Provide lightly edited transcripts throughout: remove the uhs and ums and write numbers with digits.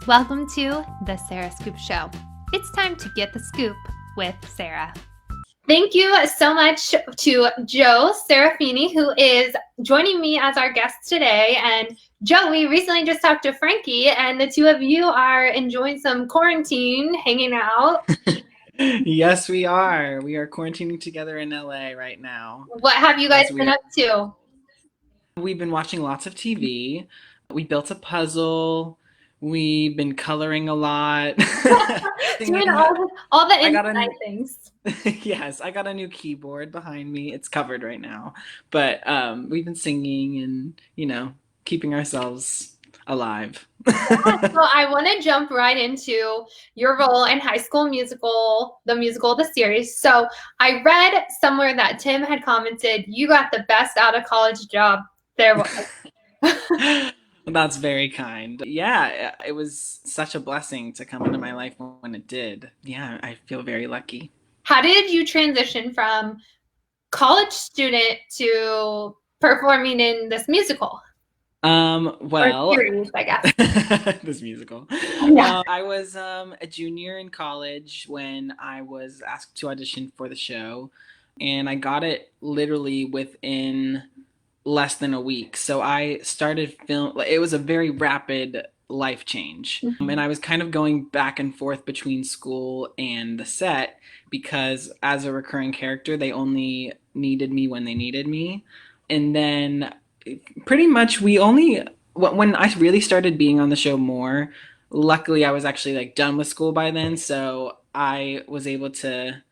Welcome to the Sarah Scoop Show. It's time to get the scoop with Sarah. Thank you so much to Joe Serafini, who is joining me as our guest today. And Joe, we recently just talked to Frankie, and the two of you are enjoying some quarantine, hanging out. Yes, we are. We are quarantining together in LA right now. What have you guys been up to? We've been watching lots of TV. We built a puzzle. We've been coloring a lot. Doing all the inside things. Yes, I got a new keyboard behind me. It's covered right now. But we've been singing and, keeping ourselves alive. So I want to jump right into your role in High School Musical, the series. So I read somewhere that Tim had commented, you got the best out of college job there was. That's very kind. Yeah, it was such a blessing to come into my life when it did. Yeah, I feel very lucky. How did you transition from college student to performing in this musical? Well, or series, I guess. This musical. Yeah. I was a junior in college when I was asked to audition for the show, and I got it literally within less than a week. So I started film. It was a very rapid life change, and I was kind of going back and forth between school and the set because as a recurring character, they only needed me when they needed me, and then pretty much when I really started being on the show more, luckily I was actually like done with school by then, so I was able to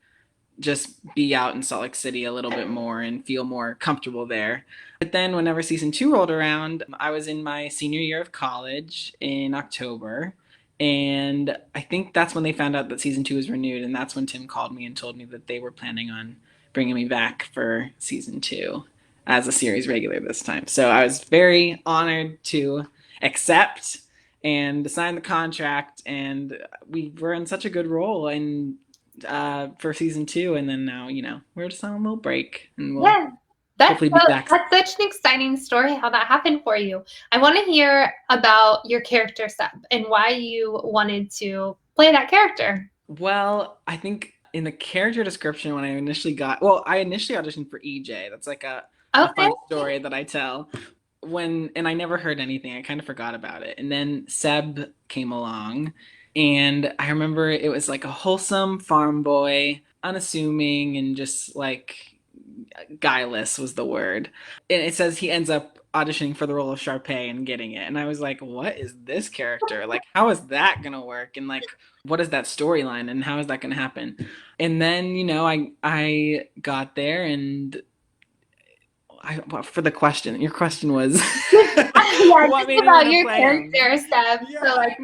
just be out in Salt Lake City a little bit more and feel more comfortable there. But then whenever season 2 rolled around, I was in my senior year of college in October, and I think that's when they found out that season 2 was renewed, and that's when Tim called me and told me that they were planning on bringing me back for season 2 as a series regular this time. So I was very honored to accept and sign the contract, and we were in such a good role and for season 2, and then now we're just on a little break, and we'll hopefully be back. That's such an exciting story how that happened for you. I want to hear about your character, Seb, and why you wanted to play that character. Well, I think in the character description when I initially auditioned for EJ. That's like a fun story that I tell. And I never heard anything. I kind of forgot about it. And then Seb came along, and I remember it was like a wholesome farm boy, unassuming, and just like guileless was the word. And it says he ends up auditioning for the role of Sharpay and getting it. And I was like, what is this character? Like, how is that going to work? And like, what is that storyline and how is that going to happen? And then, I got there, and for the question, your question was what made about your character, Seb. Yeah, so like,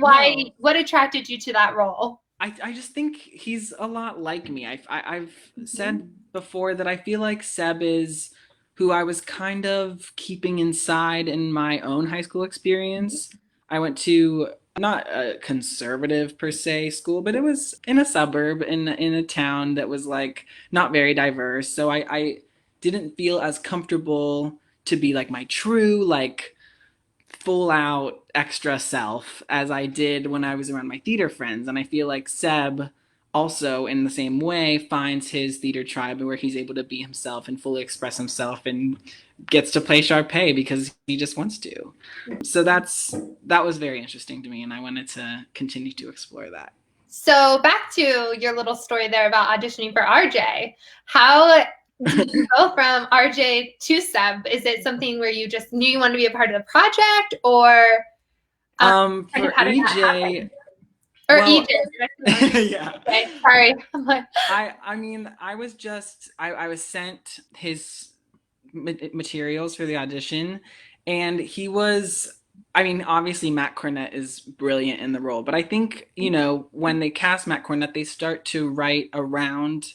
what attracted you to that role? I just think he's a lot like me. I've said before that I feel like Seb is who I was kind of keeping inside in my own high school experience. I went to not a conservative per se school, but it was in a suburb in a town that was like not very diverse. So I didn't feel as comfortable to be like my true like full out extra self as I did when I was around my theater friends. And I feel like Seb also in the same way finds his theater tribe where he's able to be himself and fully express himself and gets to play Sharpay because he just wants to. So that was very interesting to me, and I wanted to continue to explore that. So back to your little story there about auditioning for RJ. How did you go from RJ to Seb? Is it something where you just knew you wanted to be a part of the project, or for EJ? Or EJ. Yeah. Okay, sorry. I mean, I was sent his materials for the audition, and he was, I mean, obviously Matt Cornett is brilliant in the role, but I think, when they cast Matt Cornett, they start to write around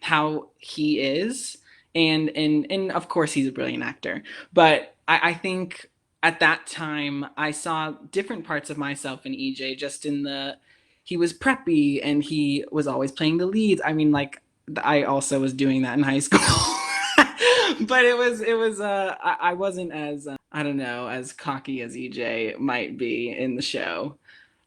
how he is, and of course he's a brilliant actor, but I think at that time I saw different parts of myself in EJ, just in he was preppy and he was always playing the leads. I mean, like, I also was doing that in high school. But I wasn't as I don't know, as cocky as EJ might be in the show.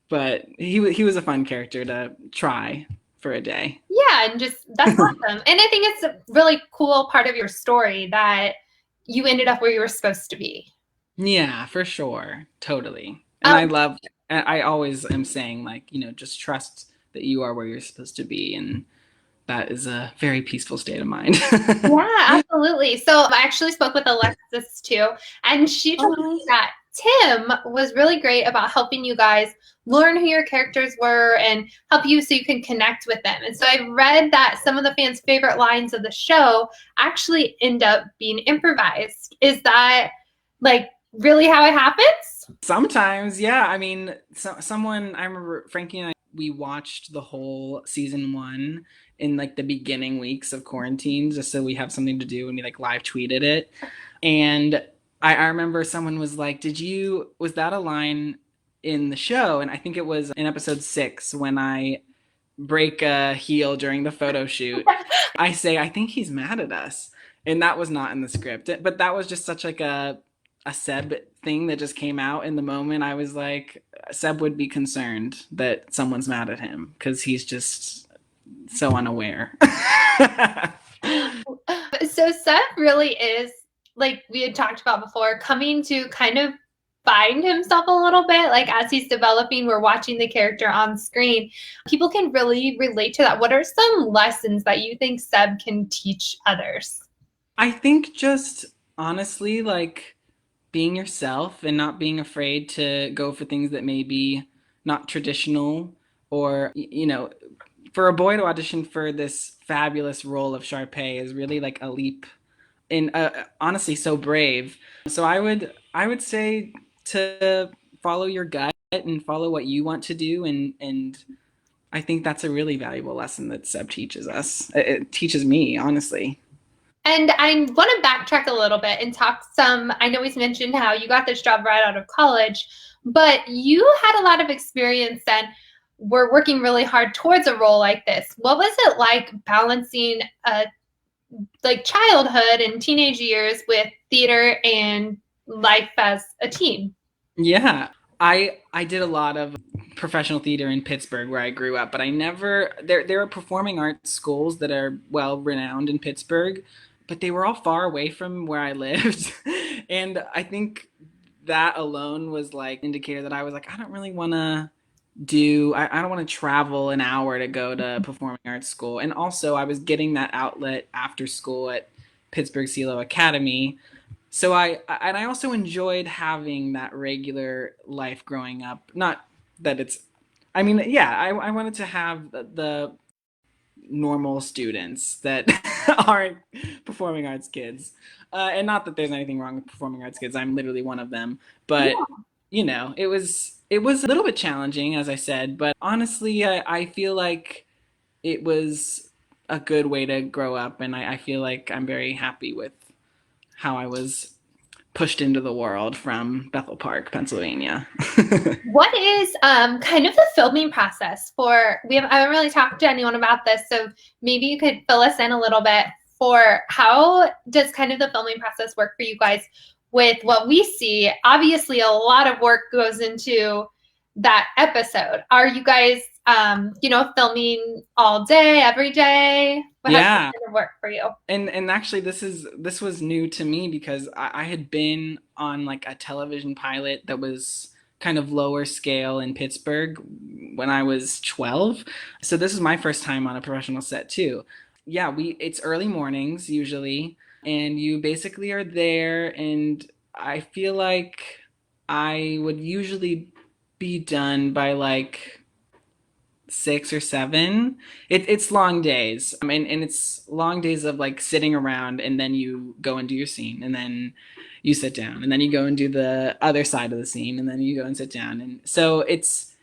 but he was a fun character to try for a day. Yeah, and just that's awesome. And I think it's a really cool part of your story that you ended up where you were supposed to be. Yeah, for sure. Totally. And Um, I always am saying, like, just trust that you are where you're supposed to be. And that is a very peaceful state of mind. yeah, absolutely. So I actually spoke with Alexis too, and she told me Oh, that Tim was really great about helping you guys learn who your characters were and help you so you can connect with them. And so I read that some of the fans' favorite lines of the show actually end up being improvised. Is that like really how it happens? sometimes, yeah. I mean, someone, I remember Frankie and I, we watched the whole season 1 in like the beginning weeks of quarantine, just so we have something to do, and we like live tweeted it. And I remember someone was like, was that a line in the show? And I think it was in episode 6 when I break a heel during the photo shoot. I say, I think he's mad at us. And that was not in the script. But that was just such like a Seb thing that just came out in the moment. I was like, Seb would be concerned that someone's mad at him because he's just so unaware. So Seth really is, like we had talked about before, coming to kind of find himself a little bit. Like as he's developing, we're watching the character on screen. People can really relate to that. What are some lessons that you think Seb can teach others? I think just honestly, like being yourself and not being afraid to go for things that may be not traditional, or for a boy to audition for this fabulous role of Sharpay is really like a leap, and honestly so brave. So I would say to follow your gut and follow what you want to do, and I think that's a really valuable lesson that Seb teaches us. It teaches me, honestly. And I want to backtrack a little bit and talk some. I know we've mentioned how you got this job right out of college, but you had a lot of experience and were working really hard towards a role like this. What was it like balancing like childhood and teenage years with theater and life as a teen? Yeah, I did a lot of professional theater in Pittsburgh where I grew up, but I never there are performing arts schools that are well renowned in Pittsburgh, but they were all far away from where I lived. And I think that alone was like indicator that I was like, I don't really want to I don't want to travel an hour to go to performing arts school. And also I was getting that outlet after school at Pittsburgh CeeLo Academy. So I also enjoyed having that regular life growing up. Not that it's, I mean, yeah, I wanted to have the normal students that aren't performing arts kids. And not that there's anything wrong with performing arts kids. I'm literally one of them. But it was a little bit challenging, as I said. But honestly, I feel like it was a good way to grow up, and I feel like I'm very happy with how I was pushed into the world from Bethel Park, Pennsylvania. What is kind of the filming process for? I haven't really talked to anyone about this, so maybe you could fill us in a little bit for how does kind of the filming process work for you guys with what we see? Obviously, a lot of work goes into that episode. Are you guys, filming all day, every day? How does Yeah. it kind of work for you? And actually this was new to me because I had been on like a television pilot that was kind of lower scale in Pittsburgh when I was 12. So this is my first time on a professional set too. Yeah, we it's early mornings usually, and you basically are there, and I feel like I would usually be done by like 6 or 7. It's long days. I mean, and it's long days of like sitting around, and then you go and do your scene, and then you sit down, and then you go and do the other side of the scene, and then you go and sit down. And so it's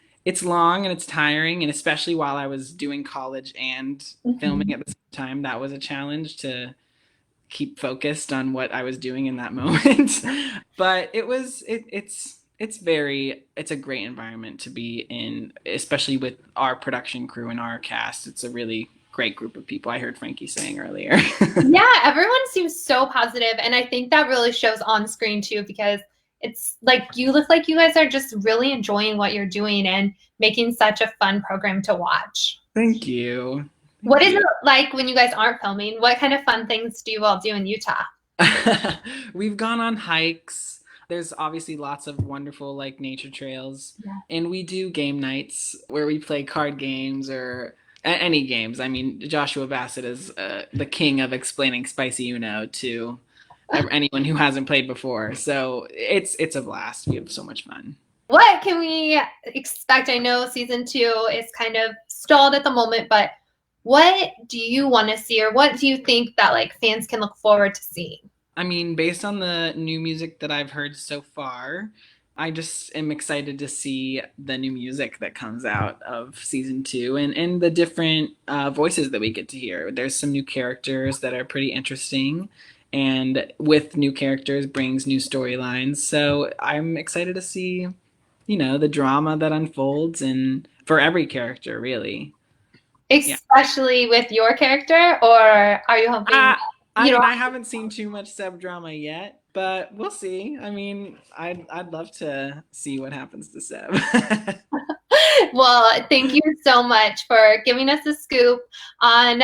long and it's tiring, and especially while I was doing college and filming Mhm. at the same time, that was a challenge to keep focused on what I was doing in that moment. But it's a great environment to be in, especially with our production crew and our cast. It's a really great group of people. I heard Frankie saying earlier. Yeah, everyone seems so positive, and I think that really shows on screen too because it's like you look like you guys are just really enjoying what you're doing and making such a fun program to watch. Thank you. What is it like when you guys aren't filming? What kind of fun things do you all do in Utah? We've gone on hikes. There's obviously lots of wonderful like nature trails. Yeah. And we do game nights where we play card games or any games. I mean, Joshua Bassett is the king of explaining Spicy Uno to anyone who hasn't played before. So it's a blast. We have so much fun. What can we expect? I know season 2 is kind of stalled at the moment, but what do you want to see, or what do you think that like fans can look forward to seeing? I mean, based on the new music that I've heard so far, I just am excited to see the new music that comes out of season 2 and the different voices that we get to hear. There's some new characters that are pretty interesting, and with new characters brings new storylines. So I'm excited to see, the drama that unfolds and for every character, really. Especially with your character, or are you hoping? I haven't seen too much Seb drama yet, but we'll see. I mean, I'd love to see what happens to Seb. Well, thank you so much for giving us a scoop on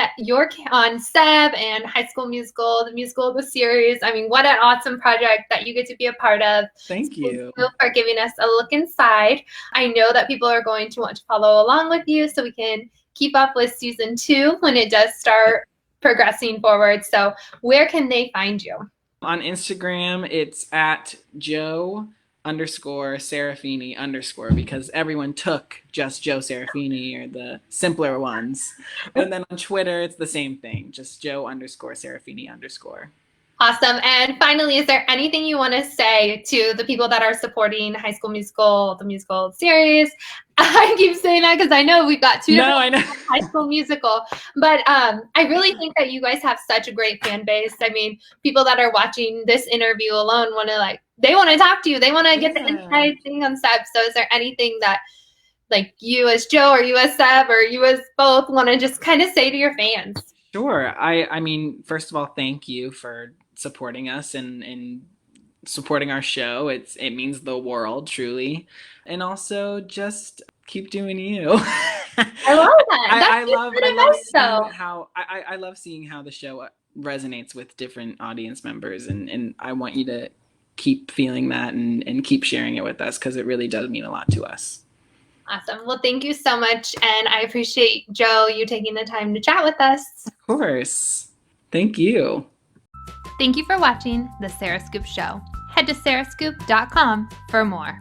Seb and High School Musical, the musical of the series. I mean, what an awesome project that you get to be a part of. Thank you for giving us a look inside. I know that people are going to want to follow along with you so we can keep up with season 2 when it does start progressing forward. So where can they find you? On Instagram, it's at Joe_Serafini_ because everyone took just Joe Serafini or the simpler ones. And then on Twitter, it's the same thing, just Joe_Serafini_. Awesome. And finally, is there anything you want to say to the people that are supporting High School Musical, the musical series? I keep saying that because I know we've got 2 different High School Musical, but I really think that you guys have such a great fan base. I mean, people that are watching this interview alone they want to talk to you. They want to get the inside thing on Seb. So is there anything that like you as Joe or you as Seb or you as both want to just kind of say to your fans? Sure. I mean, first of all, thank you for supporting us and supporting our show. It means the world, truly. And also just keep doing you. I love that. I love seeing how the show resonates with different audience members, and I want you to keep feeling that and keep sharing it with us because it really does mean a lot to us. Awesome. Well, thank you so much. And I appreciate, Joe, you taking the time to chat with us. Of course. Thank you. Thank you for watching The Sarah Scoop Show. Head to sarahscoop.com for more.